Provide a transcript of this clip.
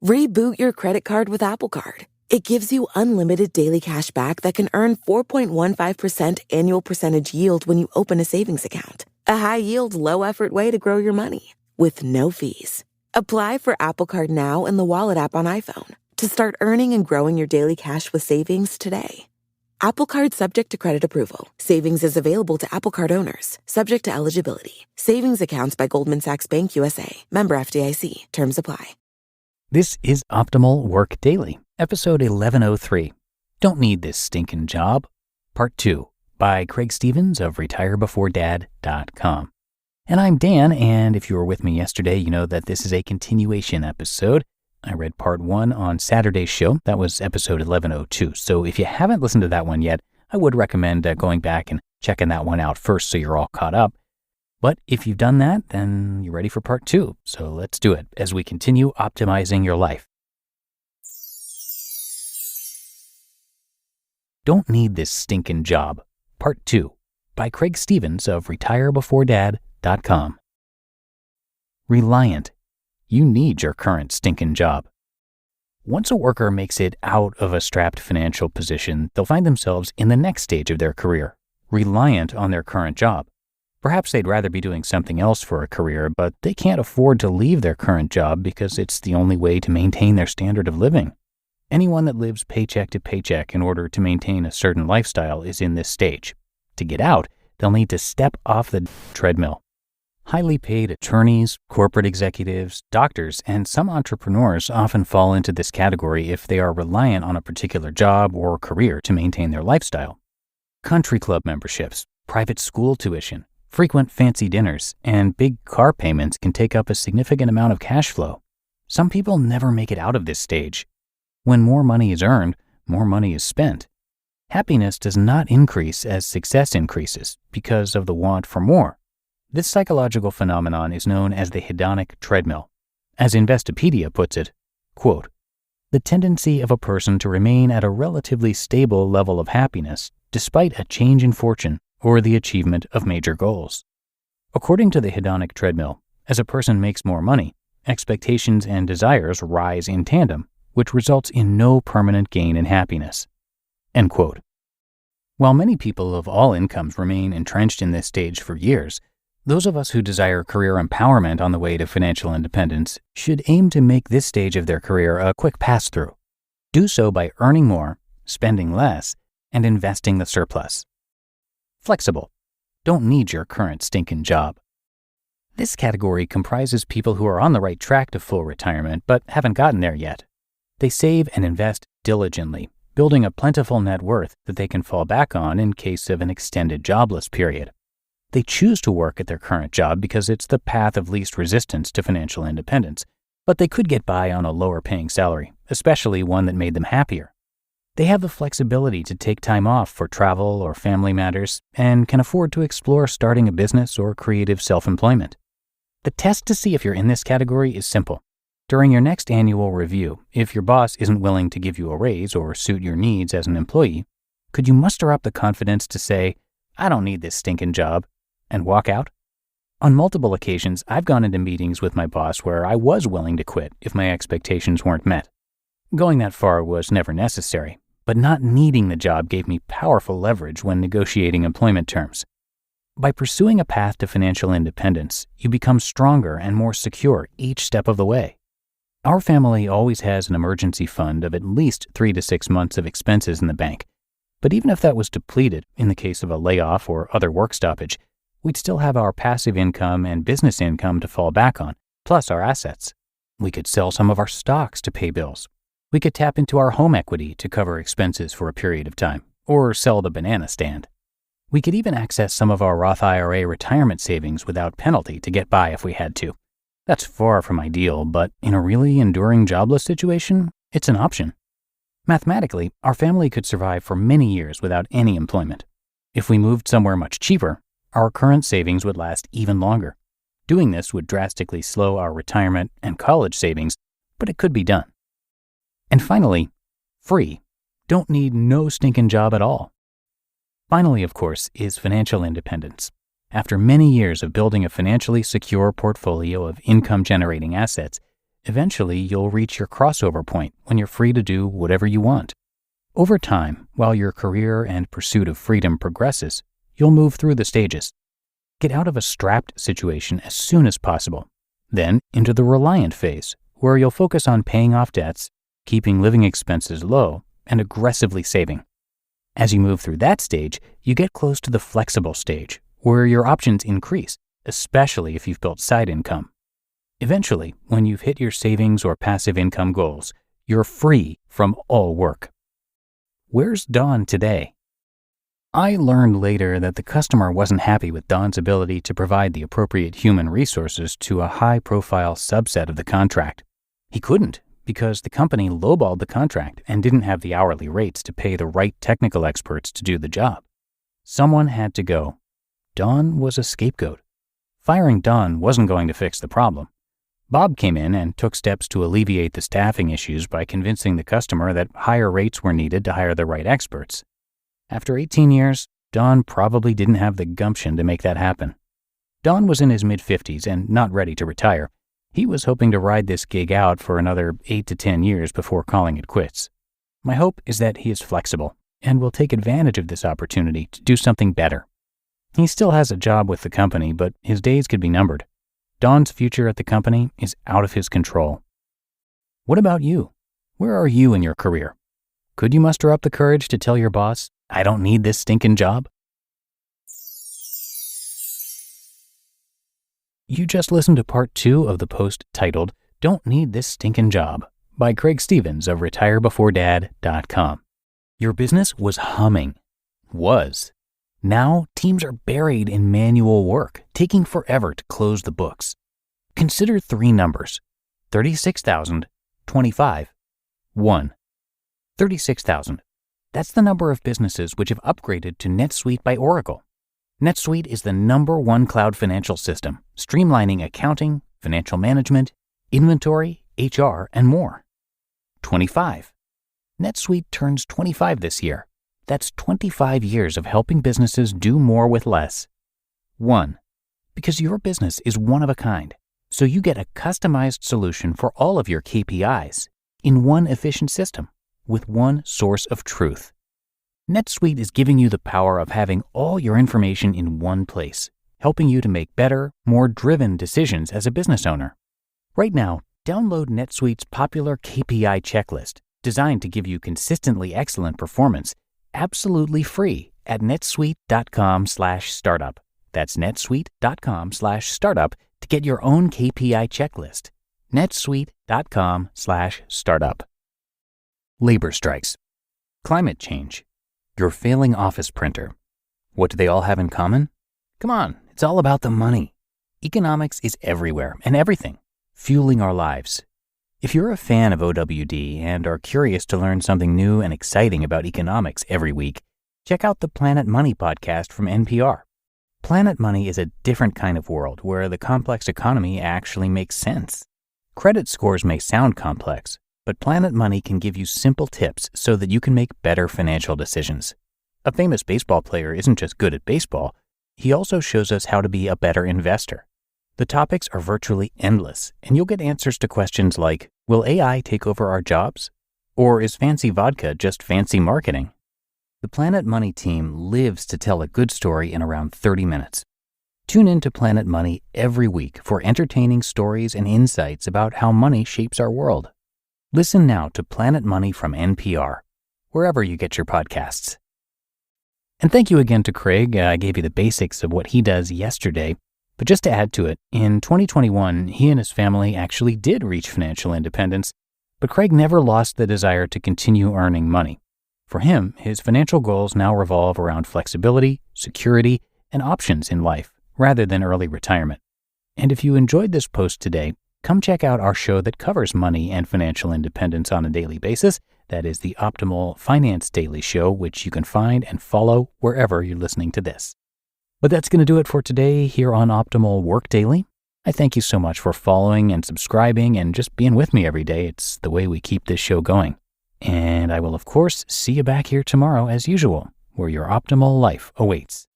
Reboot your credit card with Apple Card. It gives you unlimited daily cash back that can earn 4.15% annual percentage yield when you open a savings account. A high-yield, low-effort way to grow your money with no fees. Apply for Apple Card now in the Wallet app on iPhone to start earning and growing your daily cash with savings today. Apple Card subject to credit approval. Savings is available to Apple Card owners, subject to eligibility. Savings accounts by Goldman Sachs Bank USA. Member FDIC. Terms apply. This is Optimal Work Daily, episode 1103. Don't Need This Stinkin' Job, Part 2, by Craig Stevens of retirebeforedad.com. And I'm Dan, and if you were with me yesterday, you know that this is a continuation episode. I read Part 1 on Saturday's show. That was episode 1102. So if you haven't listened to that one yet, I would recommend going back and checking that one out first so you're all caught up. But if you've done that, then you're ready for Part 2. So let's do it as we continue optimizing your life. Don't Need This Stinkin' Job, Part 2, by Craig Stevens of retirebeforedad.com. Reliant. You need your current stinkin' job. Once a worker makes it out of a strapped financial position, they'll find themselves in the next stage of their career, reliant on their current job. Perhaps they'd rather be doing something else for a career, but they can't afford to leave their current job because it's the only way to maintain their standard of living. Anyone that lives paycheck to paycheck in order to maintain a certain lifestyle is in this stage. To get out, they'll need to step off the treadmill. Highly paid attorneys, corporate executives, doctors, and some entrepreneurs often fall into this category if they are reliant on a particular job or career to maintain their lifestyle. Country club memberships, private school tuition, frequent fancy dinners, and big car payments can take up a significant amount of cash flow. Some people never make it out of this stage. When more money is earned, more money is spent. Happiness does not increase as success increases because of the want for more. This psychological phenomenon is known as the hedonic treadmill. As Investopedia puts it, quote, the tendency of a person to remain at a relatively stable level of happiness despite a change in fortune or the achievement of major goals. According to the hedonic treadmill, as a person makes more money, expectations and desires rise in tandem, which results in no permanent gain in happiness. End quote. While many people of all incomes remain entrenched in this stage for years, those of us who desire career empowerment on the way to financial independence should aim to make this stage of their career a quick pass-through. Do so by earning more, spending less, and investing the surplus. Flexible. Don't need your current stinkin' job. This category comprises people who are on the right track to full retirement but haven't gotten there yet. They save and invest diligently, building a plentiful net worth that they can fall back on in case of an extended jobless period. They choose to work at their current job because it's the path of least resistance to financial independence, but they could get by on a lower paying salary, especially one that made them happier. They have the flexibility to take time off for travel or family matters and can afford to explore starting a business or creative self-employment. The test to see if you're in this category is simple. During your next annual review, if your boss isn't willing to give you a raise or suit your needs as an employee, could you muster up the confidence to say, I don't need this stinking job, and walk out? On multiple occasions, I've gone into meetings with my boss where I was willing to quit if my expectations weren't met. Going that far was never necessary, but not needing the job gave me powerful leverage when negotiating employment terms. By pursuing a path to financial independence, you become stronger and more secure each step of the way. Our family always has an emergency fund of at least 3 to 6 months of expenses in the bank. But even if that was depleted in the case of a layoff or other work stoppage, we'd still have our passive income and business income to fall back on, plus our assets. We could sell some of our stocks to pay bills. We could tap into our home equity to cover expenses for a period of time, or sell the banana stand. We could even access some of our Roth IRA retirement savings without penalty to get by if we had to. That's far from ideal, but in a really enduring jobless situation, it's an option. Mathematically, our family could survive for many years without any employment. If we moved somewhere much cheaper, our current savings would last even longer. Doing this would drastically slow our retirement and college savings, but it could be done. And finally, free. Don't need no stinking job at all. Finally, of course, is financial independence. After many years of building a financially secure portfolio of income-generating assets, Eventually, you'll reach your crossover point when you're free to do whatever you want. Over time, while your career and pursuit of freedom progresses, you'll move through the stages. Get out of a strapped situation as soon as possible. Then into the Reliant phase, where you'll focus on paying off debts, keeping living expenses low, and aggressively saving. As you move through that stage, you get close to the flexible stage, where your options increase, especially if you've built side income. Eventually, when you've hit your savings or passive income goals, you're free from all work. Where's Don today? I learned later that the customer wasn't happy with Don's ability to provide the appropriate human resources to a high-profile subset of the contract. He couldn't because the company lowballed the contract and didn't have the hourly rates to pay the right technical experts to do the job. Someone had to go. Don was a scapegoat. Firing Don wasn't going to fix the problem. Bob came in and took steps to alleviate the staffing issues by convincing the customer that higher rates were needed to hire the right experts. After 18 years, Don probably didn't have the gumption to make that happen. Don was in his mid-50s and not ready to retire. He was hoping to ride this gig out for another 8 to 10 years before calling it quits. My hope is that he is flexible and will take advantage of this opportunity to do something better. He still has a job with the company, but his days could be numbered. Don's future at the company is out of his control. What about you? Where are you in your career? Could you muster up the courage to tell your boss, "I don't need this stinking job"? You just listened to part 2 of the post titled, "Don't Need This Stinkin' Job" by Craig Stevens of retirebeforedad.com. Your business was humming. Was. Now, teams are buried in manual work, taking forever to close the books. Consider 3 numbers: 36,000, 25, 1. 36,000. That's the number of businesses which have upgraded to NetSuite by Oracle. NetSuite is the #1 cloud financial system, streamlining accounting, financial management, inventory, HR, and more. 25. NetSuite turns 25 this year. That's 25 years of helping businesses do more with less. 1. Because your business is one of a kind, so you get a customized solution for all of your KPIs in one efficient system with one source of truth. NetSuite is giving you the power of having all your information in one place, helping you to make better, more driven decisions as a business owner. Right now, download NetSuite's popular KPI checklist, designed to give you consistently excellent performance, absolutely free at netsuite.com/startup. That's netsuite.com/startup to get your own KPI checklist. netsuite.com/startup. Labor strikes. Climate change. Your failing office printer. What do they all have in common? Come on, it's all about the money. Economics is everywhere and everything, fueling our lives. If you're a fan of OWD and are curious to learn something new and exciting about economics every week, check out the Planet Money podcast from NPR. Planet Money is a different kind of world where the complex economy actually makes sense. Credit scores may sound complex, but Planet Money can give you simple tips so that you can make better financial decisions. A famous baseball player isn't just good at baseball, he also shows us how to be a better investor. The topics are virtually endless, and you'll get answers to questions like, will AI take over our jobs? Or is fancy vodka just fancy marketing? The Planet Money team lives to tell a good story in around 30 minutes. Tune in to Planet Money every week for entertaining stories and insights about how money shapes our world. Listen now to Planet Money from NPR, wherever you get your podcasts. And thank you again to Craig. I gave you the basics of what he does yesterday. But just to add to it, in 2021, he and his family actually did reach financial independence, but Craig never lost the desire to continue earning money. For him, his financial goals now revolve around flexibility, security, and options in life, rather than early retirement. And if you enjoyed this post today, come check out our show that covers money and financial independence on a daily basis. That is the Optimal Finance Daily Show, which you can find and follow wherever you're listening to this. But that's going to do it for today here on Optimal Work Daily. I thank you so much for following and subscribing and just being with me every day. It's the way we keep this show going. And I will, of course, see you back here tomorrow as usual, where your optimal life awaits.